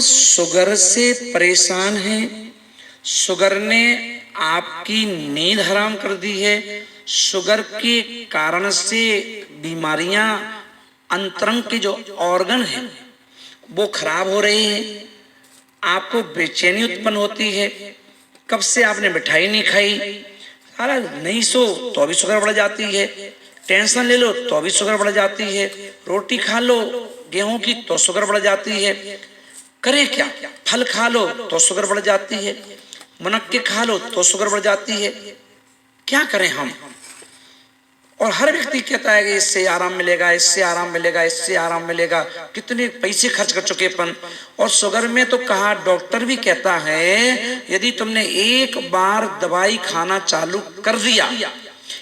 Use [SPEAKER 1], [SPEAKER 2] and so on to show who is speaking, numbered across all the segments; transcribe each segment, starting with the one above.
[SPEAKER 1] Sugar से परेशान हैं, शुगर ने आपकी नींद हराम कर दी है, शुगर के कारण से बीमारियां, अंतरंग के जो ऑर्गन हैं वो खराब हो रहे हैं, आपको बेचैनी उत्पन्न होती है, कब से आपने मिठाई नहीं खाई, सारा नहीं सो तो भी शुगर बढ़ जाती है, टेंशन ले लो तो भी शुगर बढ़ जाती है, रोटी खा लो गेहूं की तो शुगर बढ़ जाती है, करें क्या, फल खा लो तो शुगर बढ़ जाती है, मुनक्के खा लो तो शुगर बढ़ जाती है, क्या करें हम। और हर व्यक्ति कहता है कि इससे आराम मिलेगा, इससे आराम मिलेगा, इससे आराम मिलेगा, कितने पैसे खर्च कर चुके अपन। और शुगर में तो कहा, डॉक्टर भी कहता है यदि तुमने एक बार दवाई खाना चालू कर दिया,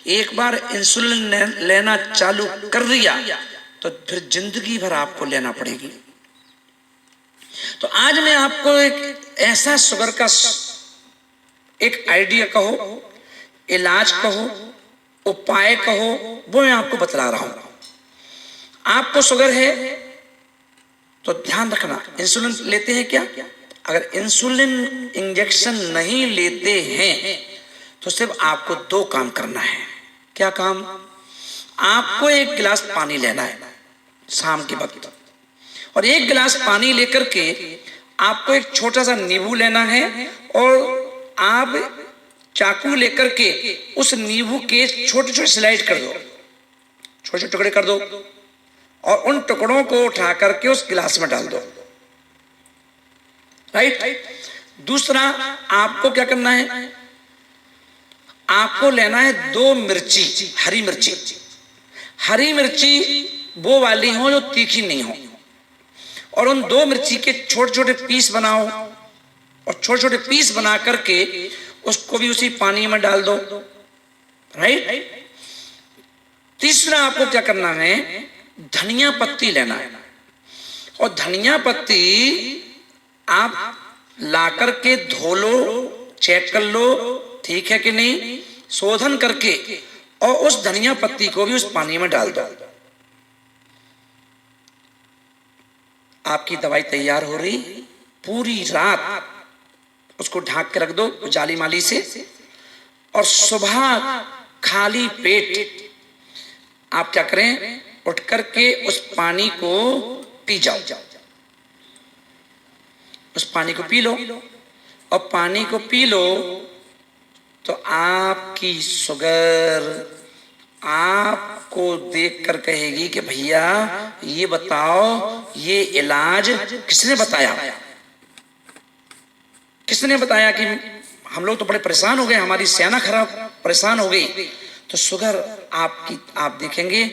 [SPEAKER 1] एक बार इंसुलिन लेना चालू कर दिया, तो फिर जिंदगी भर आपको लेना पड़ेगी। तो आज मैं आपको एक ऐसा शुगर का एक आइडिया कहो, इलाज कहो, उपाय कहो, वो मैं आपको बतला रहा हूं। आपको शुगर है तो ध्यान रखना, इंसुलिन लेते हैं क्या? अगर इंसुलिन इंजेक्शन नहीं लेते हैं तो सिर्फ आपको दो काम करना है। क्या काम? आपको एक गिलास पानी लेना है शाम के वक्त, और एक गिलास पानी लेकर के आपको एक छोटा सा नींबू लेना है, और आप चाकू लेकर के उस नींबू के छोटे छोटे स्लाइड कर दो, छोटे छोटे टुकड़े कर दो, और उन टुकड़ों को उठा करके उस गिलास में डाल दो। राइट। दूसरा आपको क्या करना है, आपको लेना है दो मिर्ची, हरी मिर्ची। हरी मिर्ची वो वाली हो जो तीखी नहीं हो, और उन दो मिर्ची के छोटे छोटे पीस बनाओ, और छोटे छोटे पीस बना करके उसको भी उसी पानी में डाल दो। राइट। तीसरा आपको क्या करना है, धनिया पत्ती लेना है, और धनिया पत्ती आप ला करके धो लो, चेक कर लो ठीक है कि नहीं, शोधन करके, और उस धनिया पत्ती को भी उस पानी में डाल दो। आपकी दवाई तैयार हो रही, पूरी रात उसको ढांक के रख दो जाली माली से, और सुबह खाली पेट आप क्या करें, उठ करके उस पानी को पी जाओ। उस पानी को पी लो, और पानी को पी लो तो आपकी शुगर आपको देखकर कहेगी कि भैया ये बताओ, ये इलाज किसने बताया? किसने बताया? कि हम लोग तो बड़े परेशान हो गए, हमारी सेना खराब परेशान हो गई। तो शुगर आपकी, आप देखेंगे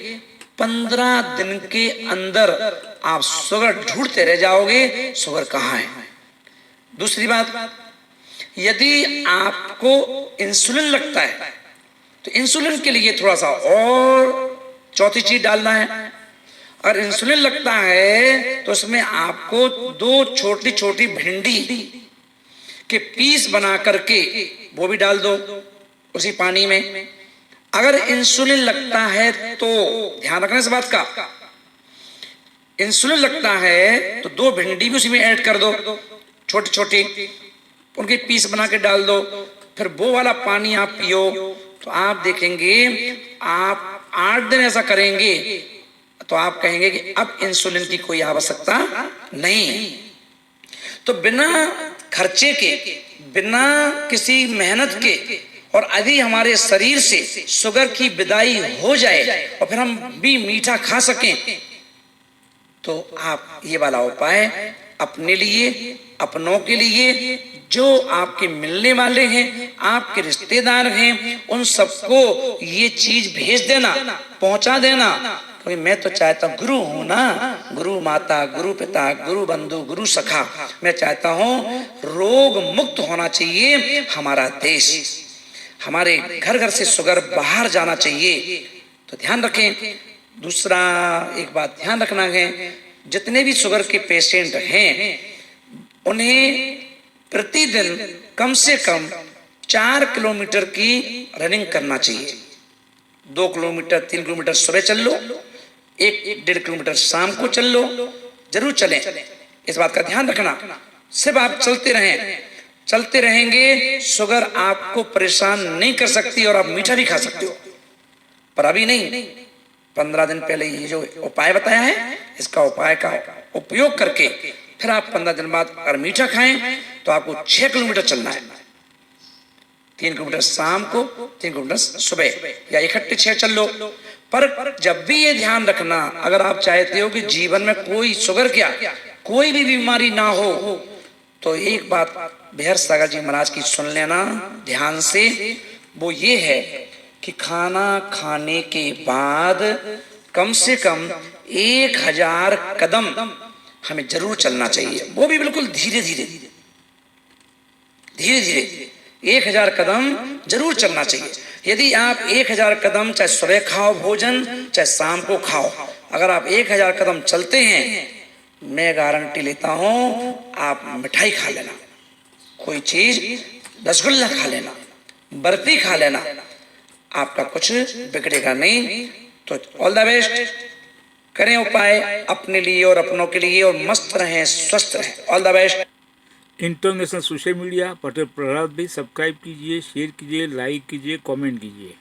[SPEAKER 1] 15 दिन के अंदर आप शुगर ढूंढते रह जाओगे, शुगर कहाँ है। दूसरी बात, यदि आपको इंसुलिन लगता है तो इंसुलिन के लिए थोड़ा सा और चौथी चीज डालना है। अगर इंसुलिन लगता है तो उसमें आपको दो छोटी छोटी भिंडी के पीस बना करके वो भी डाल दो उसी पानी में। अगर इंसुलिन लगता है तो ध्यान रखना इस बात का, इंसुलिन लगता है तो दो भिंडी भी उसी में ऐड कर दो, छोटी छोटी, उनके पीस बना के डाल दो, फिर वो वाला पानी आप पियो। तो आप देखेंगे, आप 8 दिन ऐसा करेंगे तो आप कहेंगे कि अब इंसुलिन की कोई आवश्यकता नहीं। तो बिना खर्चे के, बिना किसी मेहनत के, और यदि हमारे शरीर से शुगर की विदाई हो जाए और फिर हम भी मीठा खा सकें, तो आप ये वाला उपाय अपने लिए, अपनों के लिए, जो आपके मिलने वाले हैं, आपके रिश्तेदार हैं, उन सबको ये चीज भेज देना, पहुंचा देना। क्योंकि मैं तो चाहता हूँ, गुरु हूं ना, गुरु माता, गुरु पिता, गुरु बंधु, गुरु सखा, मैं चाहता हूँ रोग मुक्त होना चाहिए हमारा देश, हमारे घर घर से शुगर बाहर जाना चाहिए। तो ध्यान रखें। दूसरा एक बात ध्यान रखना है, जितने भी शुगर के पेशेंट हैं उन्हें प्रतिदिन कम से कम 4 किलोमीटर की रनिंग करना चाहिए। 2 किलोमीटर 3 किलोमीटर सुबह चल लो, 1-1.5 किलोमीटर शाम को चल लो, जरूर चलें। इस बात का ध्यान रखना। सिर्फ आप चलते रहेंगे, शुगर आपको परेशान नहीं कर सकती और आप मीठा भी खा सकते हो, पर अभी नहीं। 15 दिन पहले ये जो उपाय बताया है, इसका उपाय का उपयोग करके फिर आप 15 दिन बाद अगर मीठा खाएं तो आपको 6 किलोमीटर चलना है। 3 किलोमीटर शाम को, 3 किलोमीटर सुबह, या इकट्ठे 6 चल लो। पर जब भी ये ध्यान रखना, अगर आप चाहते हो कि जीवन में कोई शुगर क्या कोई भी बीमारी ना हो, तो एक बात बिहार सागर जी महाराज की सुन लेना ध्यान से। वो ये है कि खाना खाने के बाद कम से कम 1000 कदम हमें जरूर चलना चाहिए, वो भी बिल्कुल धीरे धीरे 1000 कदम जरूर चलना चाहिए। यदि आप 1000 कदम चाहे सुबह खाओ भोजन, चाहे शाम को खाओ, अगर आप 1000 कदम चलते हैं, मैं गारंटी लेता हूं आप मिठाई खा लेना, कोई चीज, रसगुल्ला खा लेना, बर्फी खा लेना, आपका कुछ बिगड़ेगा नहीं। तो ऑल द बेस्ट, करें उपाय अपने लिए और अपनों के लिए, और मस्त रहें, स्वस्थ रहें। All the best.
[SPEAKER 2] International social media Patel Prahlad भी सब्सक्राइब कीजिए, शेयर कीजिए, लाइक कीजिए, कमेंट कीजिए।